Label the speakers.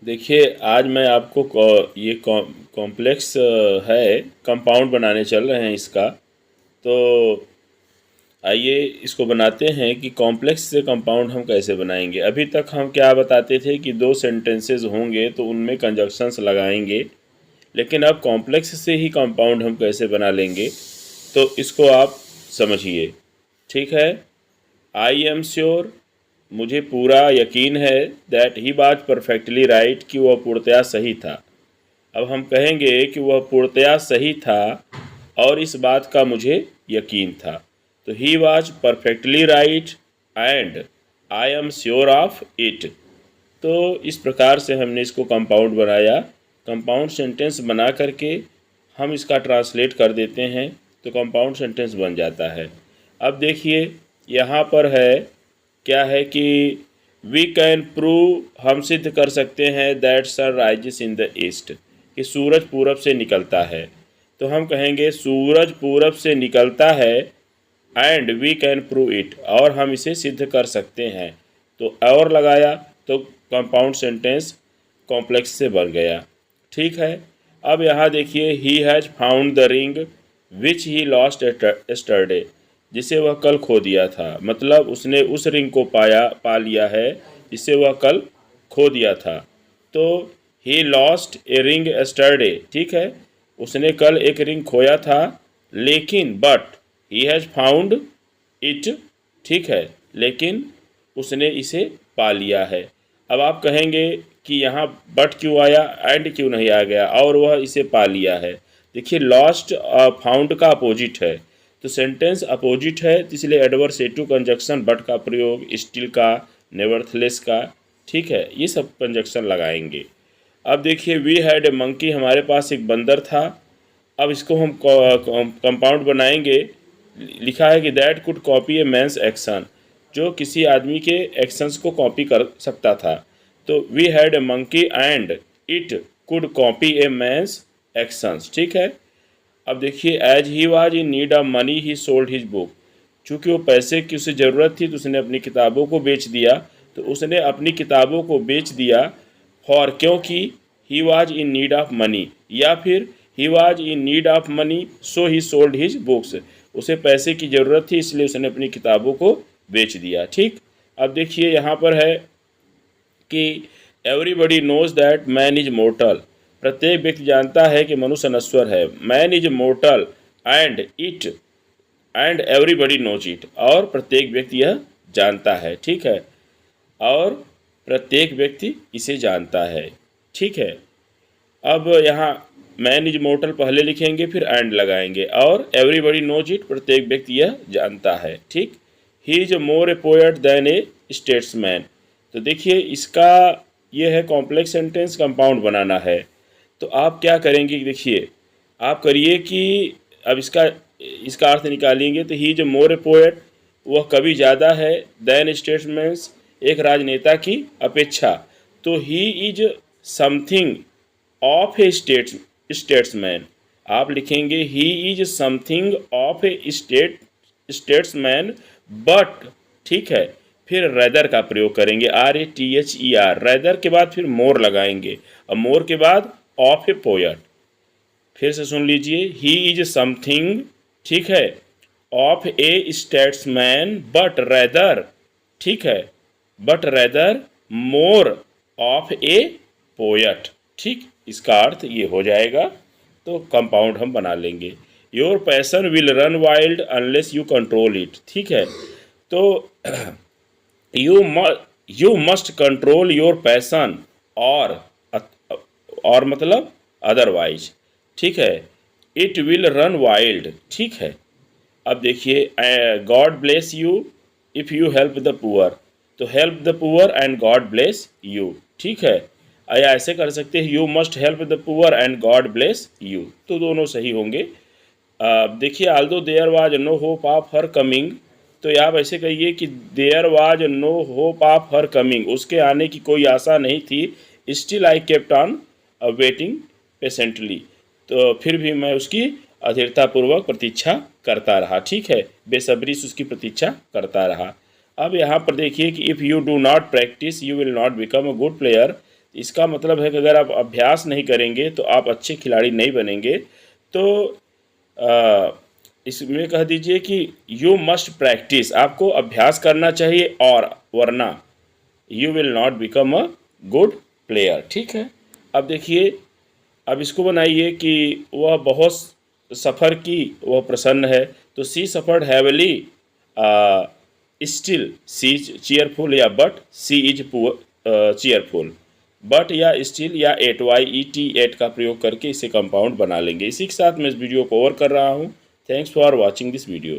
Speaker 1: देखिए, आज मैं आपको ये कॉम्प्लेक्स है कंपाउंड बनाने चल रहे हैं इसका। तो आइए इसको बनाते हैं कि कॉम्प्लेक्स से कंपाउंड हम कैसे बनाएंगे। अभी तक हम क्या बताते थे कि दो सेंटेंसेस होंगे तो उनमें कंजक्शंस लगाएंगे, लेकिन अब कॉम्प्लेक्स से ही कंपाउंड हम कैसे बना लेंगे, तो इसको आप समझिए। ठीक है। आई एम श्योर, मुझे पूरा यकीन है, that he was perfectly right, कि वह पूर्णतया सही था। अब हम कहेंगे कि वह पूर्णतया सही था और इस बात का मुझे यकीन था। तो he was perfectly right and I am sure of it. तो इस प्रकार से हमने इसको कंपाउंड बनाया। कंपाउंड सेंटेंस बना करके हम इसका ट्रांसलेट कर देते हैं तो कंपाउंड सेंटेंस बन जाता है। अब देखिए यहाँ पर है, क्या है कि वी कैन प्रूव, हम सिद्ध कर सकते हैं, that sun rises in the east, कि सूरज पूरब से निकलता है। तो हम कहेंगे सूरज पूरब से निकलता है and we can prove it, और हम इसे सिद्ध कर सकते हैं। तो और लगाया तो कंपाउंड सेंटेंस कॉम्प्लेक्स से बन गया। ठीक है। अब यहाँ देखिए, he has found the ring which he lost yesterday, जिसे वह कल खो दिया था। मतलब उसने उस रिंग को पा लिया है जिसे वह कल खो दिया था। तो he lost a ring yesterday, ठीक है, उसने कल एक रिंग खोया था, लेकिन but he has found it, ठीक है, लेकिन उसने इसे पा लिया है। अब आप कहेंगे कि यहाँ बट क्यों आया, एंड क्यों नहीं आ गया, और वह इसे पा लिया है। देखिए, लॉस्ट फाउंड का अपोजिट है, तो सेंटेंस अपोजिट है, तो इसलिए एडवर्सेटिव कंजक्शन बट का प्रयोग, स्टिल का, नेवरथलेस का, ठीक है, ये सब कंजक्शन लगाएंगे। अब देखिए, वी हैड ए मंकी, हमारे पास एक बंदर था। अब इसको हम कंपाउंड बनाएंगे। लिखा है कि that could copy a men's action, जो किसी आदमी के एक्शंस को कॉपी कर सकता था। तो we had a monkey and it could copy a man's actions, ठीक है। अब देखिए, as he was in need of money he sold his book, चूँकि वो पैसे की उसे ज़रूरत थी तो उसने अपनी किताबों को बेच दिया। तो उसने अपनी किताबों को बेच दिया फॉर, क्योंकि ही was in need of money, या फिर ही was in need of money so he sold his books, उसे पैसे की ज़रूरत थी इसलिए उसने अपनी किताबों को बेच दिया। ठीक। अब देखिए यहाँ पर है कि everybody knows that man is mortal, प्रत्येक व्यक्ति जानता है कि मनुष्य नश्वर है। Man is mortal and it and everybody knows it, और प्रत्येक व्यक्ति यह जानता है। ठीक है, और प्रत्येक व्यक्ति इसे जानता है। ठीक है। अब यहाँ मैन इज मोर्टल पहले लिखेंगे, फिर एंड लगाएंगे, और एवरीबडी नोज इट, प्रत्येक व्यक्ति यह जानता है। ठीक। He is more a poet than a statesman. तो देखिए, इसका ये है कॉम्प्लेक्स सेंटेंस कंपाउंड बनाना है। तो आप क्या करेंगे, देखिए आप करिए कि अब इसका इसका अर्थ निकालेंगे। तो ही इज मोर ए पोएट, वह कवि ज़्यादा है, देन स्टेट्समैन्स, एक राजनेता की अपेक्षा। तो he is something of A statesman, आप लिखेंगे he is something of A statesman but, ठीक है, फिर रेदर का प्रयोग करेंगे, RATHER, रेदर के बाद फिर मोर लगाएंगे, और मोर के बाद ऑफ ए पोएट। फिर से सुन लीजिए, ही इज समथिंग, ठीक है, of A statesman but rather, ठीक है, but rather more of A poet. ठीक, इसका अर्थ ये हो जाएगा। तो कंपाउंड हम बना लेंगे। Your passion will run wild unless you control it, ठीक है। तो you must control your passion, और मतलब अदरवाइज, ठीक है, इट विल रन वाइल्ड, ठीक है। अब देखिए, God bless you if you help the poor, तो help the poor and God bless you, ठीक है। या ऐसे कर सकते हैं, you must help the poor and God bless you, तो दोनों सही होंगे। देखिए, although there was no hope of her coming, तो आप ऐसे कहिए कि there was no hope of her coming, उसके आने की कोई आशा नहीं थी, still I kept on waiting patiently, तो फिर भी मैं उसकी अधीरतापूर्वक प्रतीक्षा करता रहा, ठीक है, बेसब्री से उसकी प्रतीक्षा करता रहा। अब यहाँ पर देखिए कि if you do not practice you will not become a good player, इसका मतलब है कि अगर आप अभ्यास नहीं करेंगे तो आप अच्छे खिलाड़ी नहीं बनेंगे। तो इसमें कह दीजिए कि यू मस्ट प्रैक्टिस, आपको अभ्यास करना चाहिए, और वरना you will not become a good player. ठीक है, अब देखिए, अब इसको बनाइए कि वह बहुत सफ़र की, वह प्रसन्न है। तो she suffered heavily, still she cheerful, या but she is cheerful. But या स्टिल या एट, YET का प्रयोग करके इसे कंपाउंड बना लेंगे। इसी के साथ मैं इस वीडियो को ओवर कर रहा हूँ। Thanks for watching this video.